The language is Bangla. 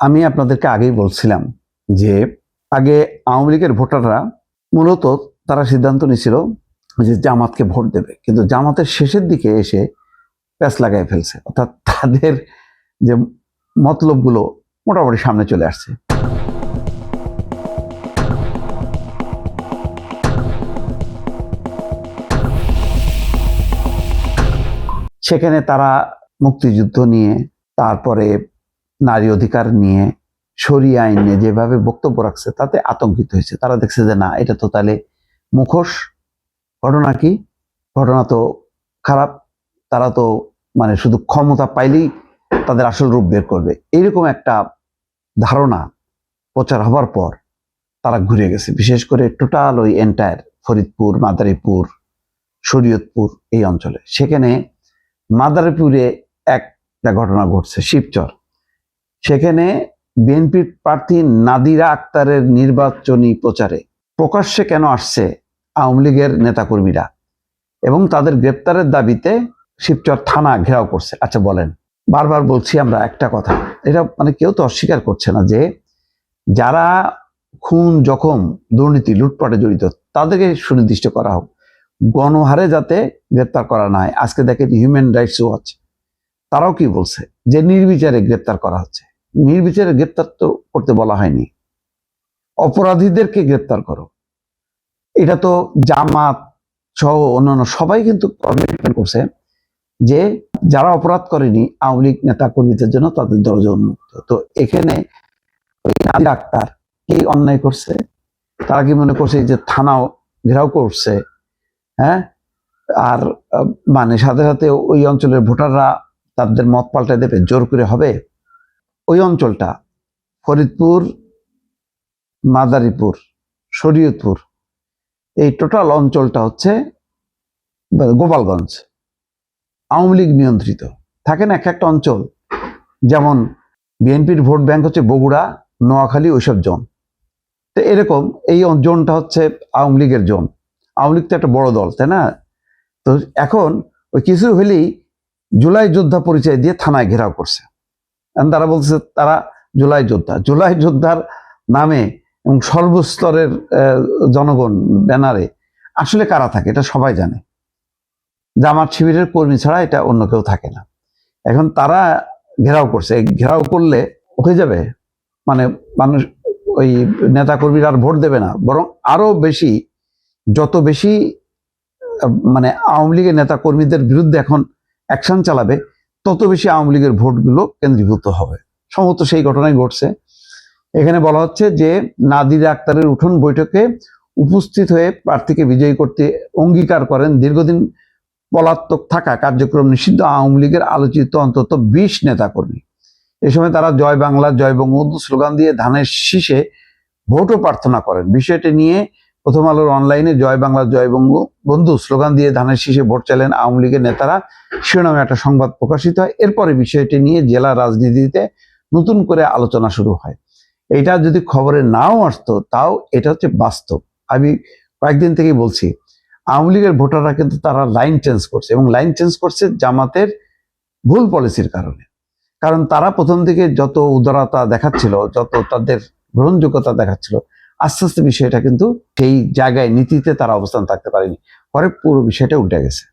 আমি আপনাদেরকে আগেই বলছিলাম যে আগে আওয়ামী লীগের ভোটাররা মূলত তারা সিদ্ধান্ত নিয়েছিল যে জামাতকে ভোট দেবে, কিন্তু জামাতের শেষের দিকে এসে প্যাঁচ লাগাই ফেলছে, অর্থাৎ তাদের যে মতলবগুলো মোটামুটি সামনে চলে আসছে। সেখানে তারা মুক্তিযুদ্ধ নিয়ে, তারপরে নারী অধিকার নিয়ে, শরিয়া আইন নিয়ে যেভাবে বক্তব্য রাখছে তাতে আতঙ্কিত হয়েছে। তারা দেখছে যে না, এটা তো তাহলে মুখোশ। ঘটনা কি? ঘটনা তো খারাপ। তারা তো মানে শুধু ক্ষমতা পাইলেই তাদের আসল রূপ বের করবে, এইরকম একটা ধারণা প্রচার হবার পর তারা ঘুরে গেছে, বিশেষ করে টোটাল ওই এন্টায়ার ফরিদপুর, মাদারীপুর, শরীয়তপুর এই অঞ্চলে। সেখানে মাদারীপুরে একটা ঘটনা ঘটছে, শিবচর। সেখানে বিএনপির প্রার্থী নাদিরা আক্তারের নির্বাচনী প্রচারে প্রকাশ্যে কেন আসছে আওয়ামী লীগের নেতাকর্মীরা এবং তাদের গ্রেপ্তারের দাবিতে শিবচর থানা ঘেরাও করছে। আচ্ছা বলেন, বারবার বলছি আমরা একটা কথা, এটা মানে কেউ তো অস্বীকার করছে না যে যারা খুন, জখম, দুর্নীতি, লুটপাটে জড়িত তাদেরকে সুনির্দিষ্ট করা হোক, গণহারে যাতে গ্রেপ্তার করা না হয়। আজকে দেখেন হিউম্যান রাইটস ওয়াচ তারাও কি বলছে যে নির্বিচারে গ্রেপ্তার করা হচ্ছে। নির্বিচারে গ্রেপ্তার তো করতে বলা হয়নি, অপরাধীদেরকে গ্রেপ্তার করো। এটা তো জামাত সহ অন্যান্য সবাই কিন্তু কমিটমেন্ট করছে যে যারা অপরাধ করেনি আওয়ামী লীগ নেতা কর্মীদের জন্য তাদের দরজা উন্মুক্ত। তো এখানে ওই নাদিরা আক্তার কি অন্যায় করছে? তারা কি মনে করছে যে থানাও ঘেরাও করছে, হ্যাঁ, আর মানে সাথে সাথে ওই অঞ্চলের ভোটাররা তাদের মত পাল্টে দেবে, জোর করে হবে? ওই অঞ্চলটা ফরিদপুর, মাদারীপুর, শরীয়তপুর, এই টোটাল অঞ্চলটা হচ্ছে গোপালগঞ্জ, আওয়ামী লীগ নিয়ন্ত্রিত। থাকে না এক একটা অঞ্চল, যেমন বিএনপির ভোট ব্যাংক হচ্ছে বগুড়া, নোয়াখালী, ওইসব জোন। তো এরকম এই জোনটা হচ্ছে আওয়ামী লীগের জোন। আওয়ামী লীগ তো একটা বড় দল, তাই না? তো এখন ওই কিছু হলেই জুলাই যোদ্ধা পরিচয় দিয়ে থানায় ঘেরাও করছে। তারা বলছে তারা জুলাই যোদ্ধা, জুলাই যোদ্ধার নামে এবং সর্বস্তরের জনগণ ব্যানারে আসলে কারা থাকে এটা সবাই জানে। জামাত শিবিরের কর্মী ছাড়া এটা অন্য কেউ থাকে না। এখন তারা ঘেরাও করছে, ঘেরাও করলে হয়ে যাবে, মানে মানুষ ওই নেতা কর্মীরা আর ভোট দেবে না, বরং আরো বেশি, যত বেশি মানে আওয়ামী লীগের নেতা কর্মীদের বিরুদ্ধে এখন অ্যাকশন চালাবে তত বেশি আওয়ামী লীগের ভোটগুলো কেন্দ্রীভূত হবে। সম্ভবত সেই ঘটনাই ঘটছে। এখানে বলা হচ্ছে যে নাদিরা আক্তারের উঠোন বৈঠকে উপস্থিত হয়ে প্রার্থীকে বিজয়ী করতে অঙ্গীকার করেন দীর্ঘদিন পলাতক থাকা, কার্যক্রম নিষিদ্ধ আওয়ামী লীগের আলোচিত অন্তত 20 নেতাকর্মী। এই সময় তারা জয় বাংলা, জয় বঙ্গবন্ধু স্লোগান দিয়ে ধানের শীষে ভোটও প্রার্থনা করেন। বিষয়টি নিয়ে প্রথম আলোর অনলাইনে জয় বাংলা, জয় বঙ্গবন্ধু স্লোগান দিয়ে ধানের শীষে ভোট চাইলেন আওয়ামী লীগের নেতারা শিরোনামে একটা সংবাদ প্রকাশিত হয়। এরপরে বিষয়টি নিয়ে জেলা রাজনীতিতে নতুন করে আলোচনা শুরু হয়। এটা যদি খবরে নাও আসতো তাও এটা হচ্ছে বাস্তব। আমি কয়েকদিন থেকেই বলছি, আওয়ামী লীগের ভোটাররা কিন্তু তারা লাইন চেঞ্জ করছে, এবং লাইন চেঞ্জ করছে জামাতের ভুল পলিসির কারণে। কারণ তারা প্রথম দিকে যত উদারতা দেখাচ্ছিল, যত তাদের গ্রহণযোগ্যতা দেখাচ্ছিল, আস্তে আস্তে বিষয়টা কিন্তু সেই জায়গায় নীতিতে তারা অবস্থান থাকতে পারেনি, পরে পুরো বিষয়টা উল্টে গেছে।